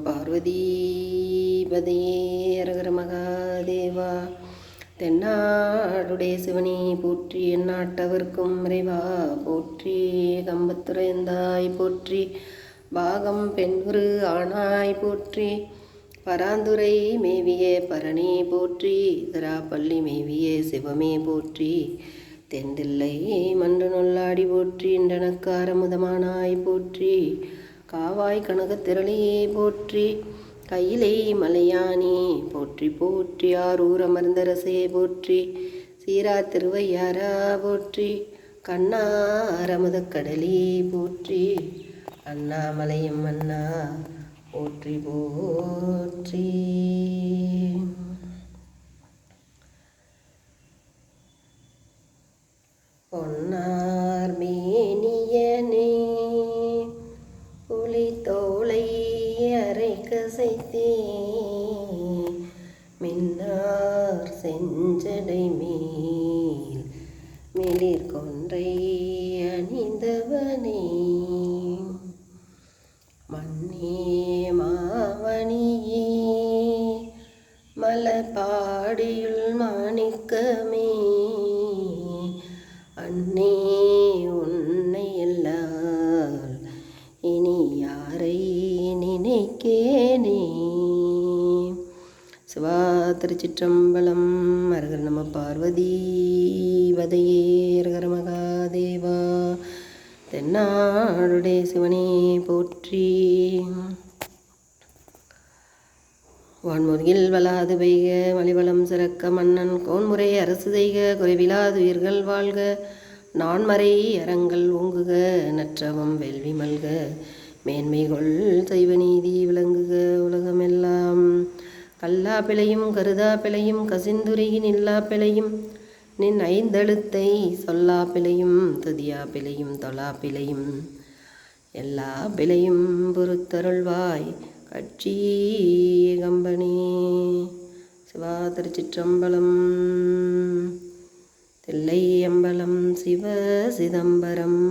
பார்வதீபதையே அரகர மகாதேவா. தென்னாடுடைய சிவனே போற்றி, எந்நாட்டவர்க்கும் இறைவா போற்றி. கம்பத்துறைந்தாய் போற்றி, பாகம் பெண்குரு ஆனாய் போற்றி. பராந்துரை மேவிய பரணி போற்றி, திராப்பள்ளி மேவிய சிவமே போற்றி. தெந்தில்லை மன்று நொல்லாடி போற்றி, இன்றனக்கார முதமானாய் போற்றி. காவாய் கனகத்திரளியே போற்றி, கையிலை மலையானே போற்றி போற்றி. ஆரூர் அமர்ந்தரசே போற்றி, சீரா திருவையாரா போற்றி. கண்ணாரமுதக் கடலே போற்றி, அண்ணாமலையும் அண்ணா போற்றி போற்றி. பொன்னார் மேனியனே புலி தோளை அரை கசைத்தே, மின்னார் செஞ்சடை மேல் மிளிர் கொன்றை அணிந்தவனே. மண்ணே மாவணியே மலபாடியுள் மாணிக்கமே, அன்னே உன்னை எல்லால் இனி யாரை நினைக்கேனே. சிவா திருச்சிற்றம்பலம். அரகர நம பார்வதீபதையே அரகர மகாதேவா. தென்னாடுடைய சிவனே போற்றி. வான்முறையில் வளாது பெய்க மலிவளம் சிறக்க, மன்னன் கோன்முறை அரசு செய்க குறைவிலாது உயிர்கள் வாழ்க. நான்மறை அறங்கள் ஓங்குக, நற்றவம் வேள்வி மல்க. மேன்மைகொள் செய்வ நீதி விளங்குக உலகமெல்லாம். கல்லா பிழையும் கருதா பிழையும் கசிந்துரையின் இல்லா பிழையும், நின் ஐந்தெழுத்தை சொல்லா பிழையும் துதியா பிழையும் தொழா பிழையும், எல்லா பிழையும் பொறுத்தருள்வாய் கட்சி கம்பனே. சிவா திருச்சிற்றம்பலம். தில்லை அம்பலம் சிவ சிதம்பரம்.